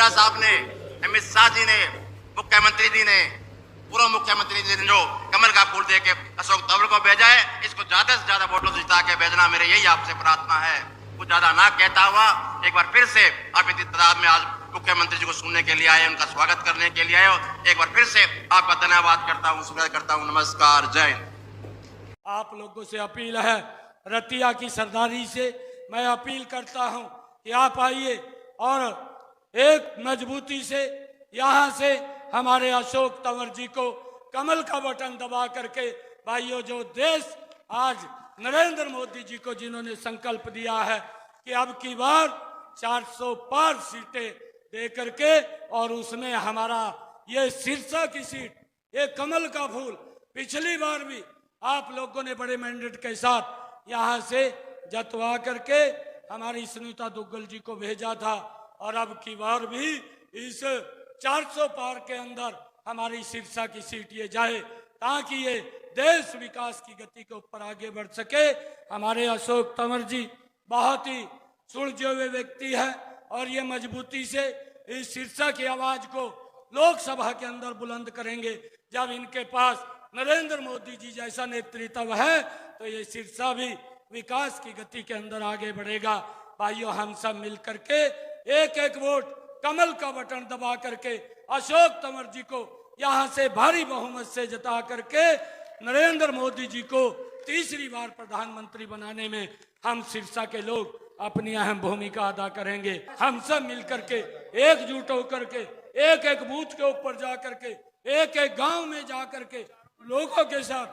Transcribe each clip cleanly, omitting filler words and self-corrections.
नड्डा साहब ने, अमित शाह जी ने, मुख्यमंत्री जी ने, पूर्व मुख्यमंत्री जी ने जो कमल का फूल दे के अशोक तंवर को भेजा है, इसको ज्यादा से ज्यादा वोटों से जिता के भेजना मेरे यही आपसे प्रार्थना है। कुछ ज्यादा ना कहता हुआ एक बार फिर से आप इतनी तादाद में आज मुख्यमंत्री जी को सुनने के लिए आए, उनका स्वागत करने के लिए आए। एक बार फिर से आपका धन्यवाद करता हूँ, शुक्रिया करता हूँ। नमस्कार, जय हिंद। आप लोगों से अपील है, रतिया की सरदारी से मैं अपील करता हूं कि आप आइए और एक मजबूती से यहां से हमारे अशोक तंवर जी को कमल का बटन दबा करके, भाइयों, जो देश आज नरेंद्र मोदी जी को जिन्होंने संकल्प दिया है कि अब की बार 400 पार सीटें दे करके, और उसमें हमारा ये सिरसा की सीट, ये कमल का फूल, पिछली बार भी आप लोगों ने बड़े मैंडेट के साथ यहाँ से जतवा करके हमारी सुनीता दुग्गल जी को भेजा था, और अब की बार भी इस 400 पार के अंदर हमारी सिरसा की सीट ये जाए, ताकि ये देश विकास की गति के ऊपर आगे बढ़ सके। हमारे अशोक तंवर जी बहुत ही सुलझे हुए व्यक्ति है, और ये मजबूती से इस सिरसा की आवाज को लोकसभा के अंदर बुलंद करेंगे। जब इनके पास नरेंद्र मोदी जी जैसा नेतृत्व है तो ये सिरसा भी विकास की गति के अंदर आगे बढ़ेगा। भाइयों, हम सब मिल करके एक एक वोट कमल का बटन दबा करके अशोक तंवर जी को यहाँ से भारी बहुमत से जिता करके नरेंद्र मोदी जी को तीसरी बार प्रधानमंत्री बनाने में हम सिरसा के लोग अपनी अहम भूमिका अदा करेंगे। हम सब मिल करके एकजुट होकर के एक एक बूथ के ऊपर जा करके, एक एक गांव में जा करके लोगों के साथ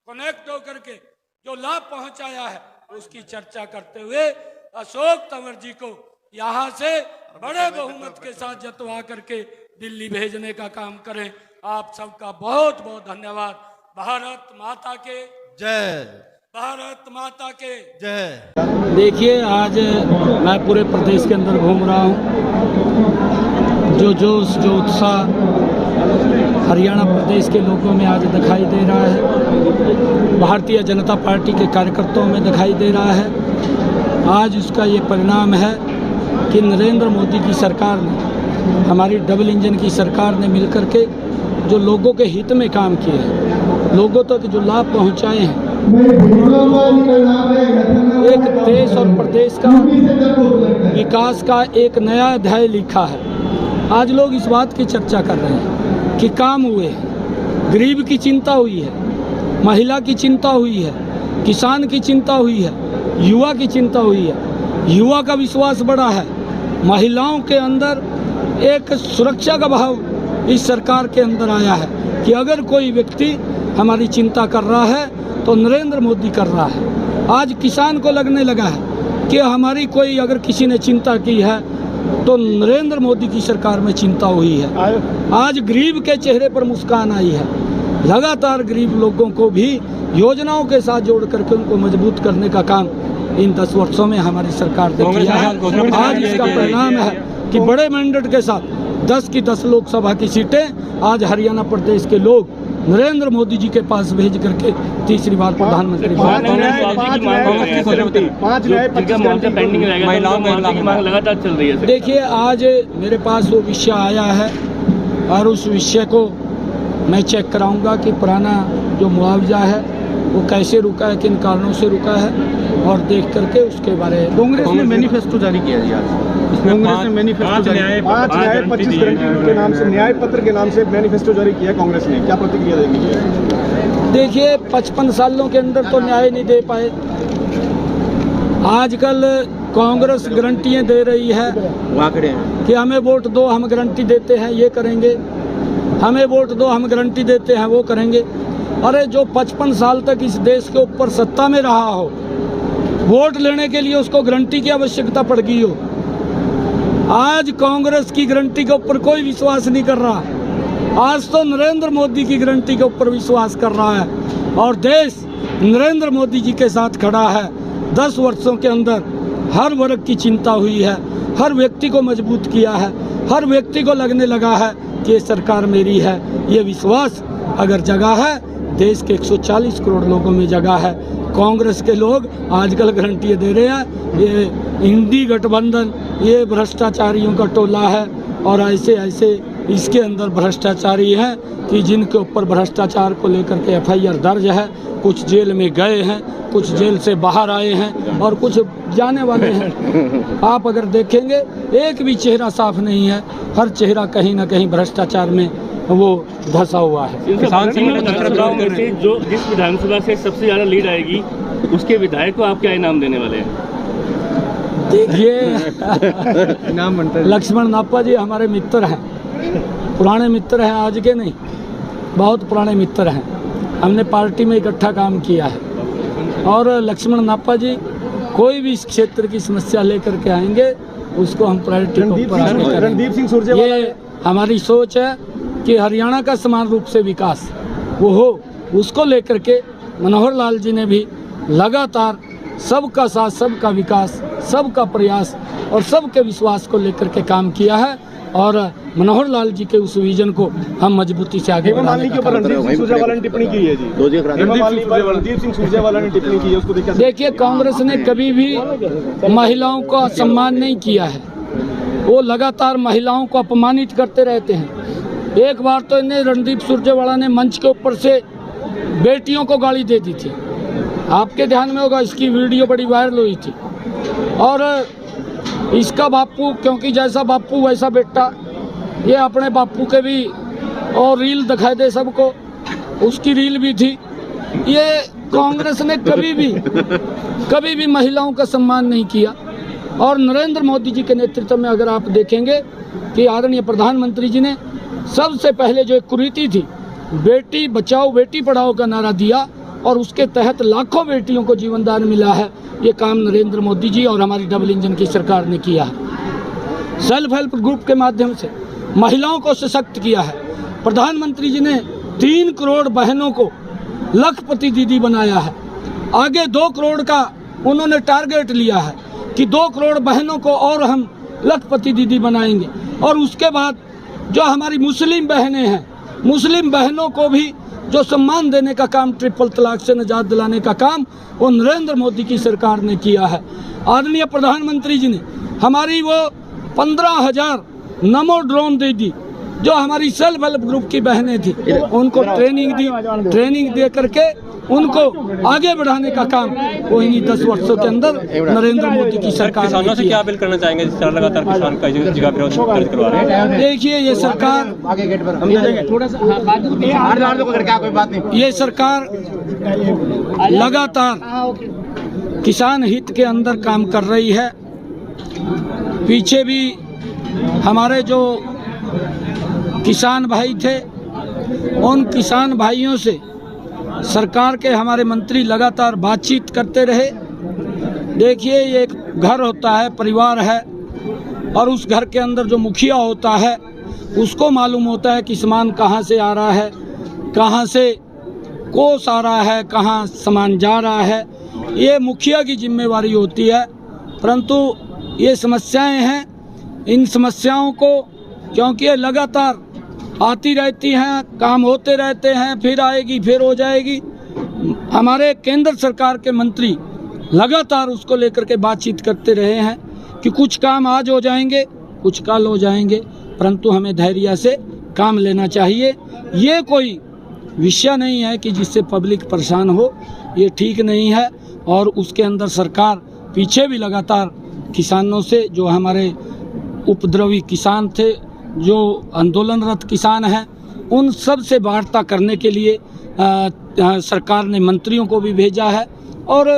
कनेक्ट होकर के जो लाभ पहुंचाया है उसकी चर्चा करते हुए अशोक तंवर जी को यहाँ से बड़े बहुमत के साथ जतवा करके दिल्ली भेजने का काम करें। आप सबका बहुत बहुत धन्यवाद। भारत माता के जय, भारत माता के जय। देखिए, आज मैं पूरे प्रदेश के अंदर घूम रहा हूँ। जो जोश, जो उत्साह हरियाणा प्रदेश के लोगों में आज दिखाई दे रहा है, भारतीय जनता पार्टी के कार्यकर्ताओं में दिखाई दे रहा है। आज उसका ये परिणाम है कि नरेंद्र मोदी की सरकार ने, हमारी डबल इंजन की सरकार ने मिलकर के जो लोगों के हित में काम किए हैं, लोगों तक जो लाभ पहुंचाए हैं, एक देश और प्रदेश का विकास का एक नया अध्याय लिखा है। आज लोग इस बात की चर्चा कर रहे हैं कि काम हुए हैं, गरीब की चिंता हुई है, महिला की चिंता हुई है, किसान की चिंता हुई है, युवा की चिंता हुई है, युवा का विश्वास बढ़ा है, महिलाओं के अंदर एक सुरक्षा का भाव इस सरकार के अंदर आया है कि अगर कोई व्यक्ति हमारी चिंता कर रहा है तो नरेंद्र मोदी कर रहा है। आज किसान को लगने लगा है कि हमारी कोई अगर किसी ने चिंता की है तो नरेंद्र मोदी की सरकार में चिंता हुई है। आज गरीब के चेहरे पर मुस्कान आई है। लगातार गरीब लोगों को भी योजनाओं के साथ जोड़ करके उनको मजबूत करने का काम इन 10 वर्षों में हमारी सरकार ने किया है। आज इसका परिणाम है कि बड़े मैंडेट के साथ 10 की 10 लोकसभा की सीटें आज हरियाणा प्रदेश के लोग नरेंद्र मोदी जी के पास भेज करके तीसरी बार प्रधानमंत्री लगातार चल रही है। देखिए, आज मेरे पास वो विषय आया है और उस विषय को मैं चेक कराऊंगा कि पुराना जो मुआवजा है वो कैसे रुका है, किन कारणों से रुका है, और देख करके उसके बारे में कांग्रेस ने मैनिफेस्टो जारी किया है आज। कांग्रेस ने मैनिफेस्टो जारी, 5 न्याय 25 गारंटी के नाम से, न्याय पत्र के नाम से मैनिफेस्टो जारी किया है कांग्रेस ने। क्या प्रतिक्रिया देंगे? देखिए, 55 सालों के अंदर तो न्याय नहीं दे पाए। आजकल कांग्रेस गारंटियां दे रही है कि हमें वोट दो, हम गारंटी देते हैं, ये करेंगे, हमें वोट दो, हम गारंटी देते हैं, वो करेंगे। अरे जो 55 साल तक इस देश के ऊपर सत्ता में रहा हो, वोट लेने के लिए उसको गारंटी की आवश्यकता पड़ गई हो। आज कांग्रेस की गारंटी के ऊपर कोई विश्वास नहीं कर रहा। आज तो नरेंद्र मोदी की गारंटी के ऊपर विश्वास कर रहा है, और देश नरेंद्र मोदी जी के साथ खड़ा है। 10 वर्षों के अंदर हर वर्ग की चिंता हुई है, हर व्यक्ति को मजबूत किया है, हर व्यक्ति को लगने लगा है कि ये सरकार मेरी है। ये विश्वास अगर जगह है, देश के 140 करोड़ लोगों में जगह है, कांग्रेस के लोग आजकल गारंटी दे रहे हैं ये इंडी गठबंधन ये भ्रष्टाचारियों का टोला है और ऐसे ऐसे इसके अंदर भ्रष्टाचारी हैं कि जिनके ऊपर भ्रष्टाचार को लेकर के एफआईआर दर्ज है, कुछ जेल में गए हैं, कुछ जेल से बाहर आए हैं और कुछ जाने वाले हैं। आप अगर देखेंगे एक भी चेहरा साफ नहीं है, हर चेहरा कहीं ना कहीं भ्रष्टाचार में वो धंसा हुआ है। किसान संगठन में से जो जिस विधानसभा से सबसे ज्यादा लीड आएगी उसके विधायक को आप क्या इनाम देने वाले हैं? देखिए लक्ष्मण नापा जी हमारे मित्र हैं, पुराने मित्र हैं, आज के नहीं, बहुत पुराने मित्र हैं। हमने पार्टी में इकट्ठा काम किया है और लक्ष्मण नापा जी कोई भी इस क्षेत्र की समस्या लेकर के आएंगे उसको हम प्रायोरिटी के ऊपर आगे करेंगे। रणदीप सिंह सुरजेवाला ये हमारी सोच है कि हरियाणा का समान रूप से विकास वो हो, उसको लेकर के मनोहर लाल जी ने भी लगातार सबका साथ, सबका विकास, सबका प्रयास और सबके विश्वास को लेकर के काम किया है और मनोहर लाल जी के उस विजन को हम मजबूती से आगे बढ़ाने का काम रणदीप सिंह सुरजेवाला ने टिप्पणी की है जी। रणदीप सिंह सुरजेवाला ने टिप्पणी की है, उसको देखिए कांग्रेस ने कभी भी महिलाओं का सम्मान नहीं किया है, वो लगातार महिलाओं को अपमानित करते रहते हैं। एक बार तो इन्हें रणदीप सुरजेवाला ने मंच के ऊपर से बेटियों को गाली दे दी थी, आपके ध्यान में होगा, इसकी वीडियो बड़ी वायरल हुई थी। और इसका बापू, क्योंकि जैसा बापू वैसा बेटा, ये अपने बापू के भी और रील दिखाई दे सबको, उसकी रील भी थी। ये कांग्रेस ने कभी भी महिलाओं का सम्मान नहीं किया और नरेंद्र मोदी जी के नेतृत्व में अगर आप देखेंगे कि आदरणीय प्रधानमंत्री जी ने सबसे पहले जो एक कुरीति थी, बेटी बचाओ बेटी पढ़ाओ का नारा दिया और उसके तहत लाखों बेटियों को जीवन दान मिला है। ये काम नरेंद्र मोदी जी और हमारी डबल इंजन की सरकार ने किया है। सेल्फ हेल्प ग्रुप के माध्यम से महिलाओं को सशक्त किया है। प्रधानमंत्री जी ने 3 करोड़ बहनों को लखपति दीदी बनाया है। आगे 2 करोड़ का उन्होंने टारगेट लिया है कि 2 करोड़ बहनों को और हम लखपति दीदी बनाएंगे। और उसके बाद जो हमारी मुस्लिम बहनें हैं, मुस्लिम बहनों को भी जो सम्मान देने का काम, ट्रिपल तलाक से निजात दिलाने का काम, वो नरेंद्र मोदी की सरकार ने किया है। आदरणीय प्रधानमंत्री जी ने हमारी वो 15,000 नमो ड्रोन दे दी, जो हमारी सेल्फ हेल्प ग्रुप की बहनें थी, उनको ट्रेनिंग दी, ट्रेनिंग दे करके उनको आगे बढ़ाने का काम वो इन्हीं 10 वर्षों के अंदर नरेंद्र मोदी की सरकार ने किया। किसानों से क्या अपील करना चाहेंगे जिस तरह लगातार किसान का जगह विरोध दर्ज करवा रहे हैं? देखिए ये सरकार लगातार किसान हित के अंदर काम कर रही है। पीछे भी हमारे जो किसान भाई थे, उन किसान भाइयों से सरकार के हमारे मंत्री लगातार बातचीत करते रहे। देखिए ये एक घर होता है, परिवार है, और उस घर के अंदर जो मुखिया होता है उसको मालूम होता है कि सामान कहाँ से आ रहा है, कहाँ से कोस आ रहा है, कहाँ सामान जा रहा है। ये मुखिया की जिम्मेवारी होती है। परंतु ये समस्याएं हैं, इन समस्याओं को क्योंकि ये लगातार आती रहती हैं, काम होते रहते हैं, फिर आएगी फिर हो जाएगी। हमारे केंद्र सरकार के मंत्री लगातार उसको लेकर के बातचीत करते रहे हैं कि कुछ काम आज हो जाएंगे, कुछ कल हो जाएंगे, परंतु हमें धैर्य से काम लेना चाहिए। ये कोई विषय नहीं है कि जिससे पब्लिक परेशान हो, ये ठीक नहीं है। और उसके अंदर सरकार पीछे भी लगातार किसानों से, जो हमारे उपद्रवी किसान थे, जो आंदोलनरत किसान हैं, उन सब से वार्ता करने के लिए सरकार ने मंत्रियों को भी भेजा है। और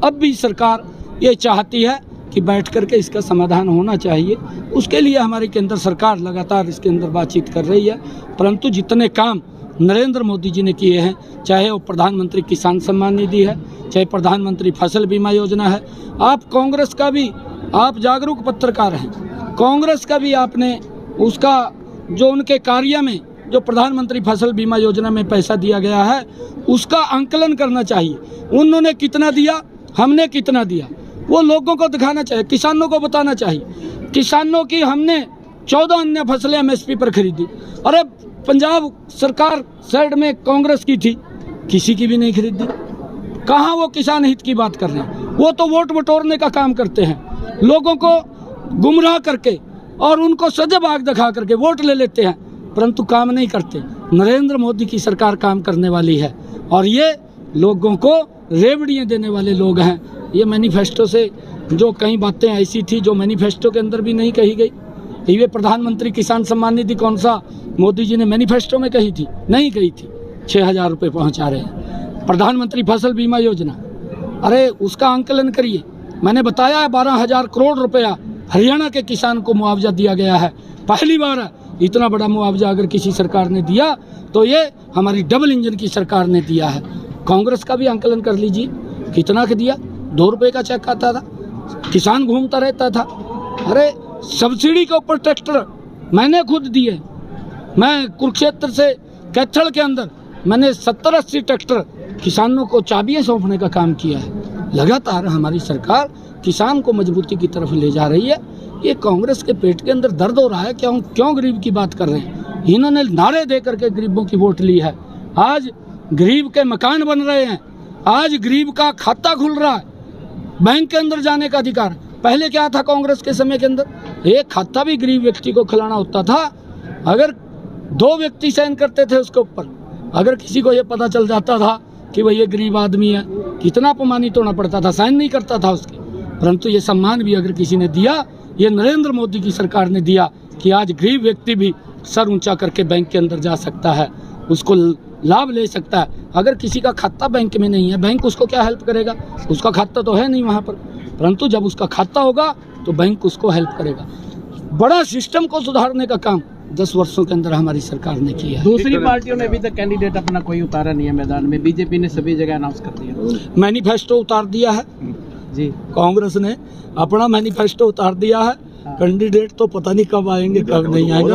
अब भी सरकार ये चाहती है कि बैठ कर के इसका समाधान होना चाहिए। उसके लिए हमारी केंद्र सरकार लगातार इसके अंदर बातचीत कर रही है। परंतु जितने काम नरेंद्र मोदी जी ने किए हैं, चाहे वो प्रधानमंत्री किसान सम्मान निधि है, चाहे प्रधानमंत्री फसल बीमा योजना है, आप कांग्रेस का भी, आप जागरूक पत्रकार हैं, कांग्रेस का भी आपने उसका जो उनके कार्य में जो प्रधानमंत्री फसल बीमा योजना में पैसा दिया गया है उसका आंकलन करना चाहिए। उन्होंने कितना दिया, हमने कितना दिया, वो लोगों को दिखाना चाहिए, किसानों को बताना चाहिए। किसानों की हमने 14 अन्य फसलें MSP पर खरीदी। अरे पंजाब सरकार साइड में कांग्रेस की थी, किसी की भी नहीं खरीदी। कहाँ वो किसान हित की बात कर रहे हैं? वो तो वोट बटोरने का काम करते हैं, लोगों को गुमराह करके और उनको सजग आग दिखा करके वोट ले लेते हैं, परंतु काम नहीं करते। नरेंद्र मोदी की सरकार काम करने वाली है और ये लोगों को रेवड़ियाँ देने वाले लोग हैं। ये मैनिफेस्टो से जो कई बातें ऐसी थी जो मैनिफेस्टो के अंदर भी नहीं कही गई। ये प्रधानमंत्री किसान सम्मान निधि कौन सा मोदी जी ने मैनिफेस्टो में कही थी? नहीं कही थी। 6,000 रुपये पहुँचा रहे हैं। प्रधानमंत्री फसल बीमा योजना, अरे उसका आंकलन करिए। मैंने बताया है 12,000 करोड़ रुपया हरियाणा के किसान को मुआवजा दिया गया है। पहली बार है इतना बड़ा मुआवजा अगर किसी सरकार ने दिया तो ये हमारी डबल इंजन की सरकार ने दिया है। कांग्रेस का भी आंकलन कर लीजिए, कितना का दिया? 2 रुपये का चेक आता था, किसान घूमता रहता था। अरे सब्सिडी के ऊपर ट्रैक्टर मैंने खुद दिए। मैं कुरुक्षेत्र से कैथल के अंदर मैंने 70-80 ट्रैक्टर किसानों को चाबियां सौंपने का काम किया है। लगातार हमारी सरकार किसान को मजबूती की तरफ ले जा रही है। ये कांग्रेस के पेट के अंदर दर्द हो रहा है, क्यों गरीब की बात कर रहे हैं? इन्होंने नारे दे करके गरीबों की वोट ली है। आज गरीब के मकान बन रहे हैं, आज गरीब का खाता खुल रहा है, बैंक के अंदर जाने का अधिकार। पहले क्या था कांग्रेस के समय के अंदर? एक खाता भी गरीब व्यक्ति को खिलाना होता था, अगर 2 व्यक्ति साइन करते थे उसके ऊपर, अगर किसी को ये पता चल जाता था कि भाई ये गरीब आदमी है, कितना अपमानित होना पड़ता था, साइन नहीं करता था उसके। परंतु ये सम्मान भी अगर किसी ने दिया, ये नरेंद्र मोदी की सरकार ने दिया कि आज गरीब व्यक्ति भी सर ऊंचा करके बैंक के अंदर जा सकता है, उसको लाभ ले सकता है। अगर किसी का खाता बैंक में नहीं है, बैंक उसको क्या हेल्प करेगा? उसका खाता तो है नहीं वहाँ पर, परंतु जब उसका खाता होगा तो बैंक उसको हेल्प करेगा। बड़ा सिस्टम को सुधारने का काम 10 वर्षों के अंदर हमारी सरकार ने किया है। दूसरी पार्टियों ने अभी तक कैंडिडेट अपना कोई उतारा नहीं है मैदान में। बीजेपी ने सभी जगह अनाउंस कर दिया, मैनिफेस्टो उतार दिया है जी। कांग्रेस ने अपना मैनिफेस्टो उतार दिया है। कैंडिडेट तो पता नहीं कब आएंगे कब नहीं आएंगे।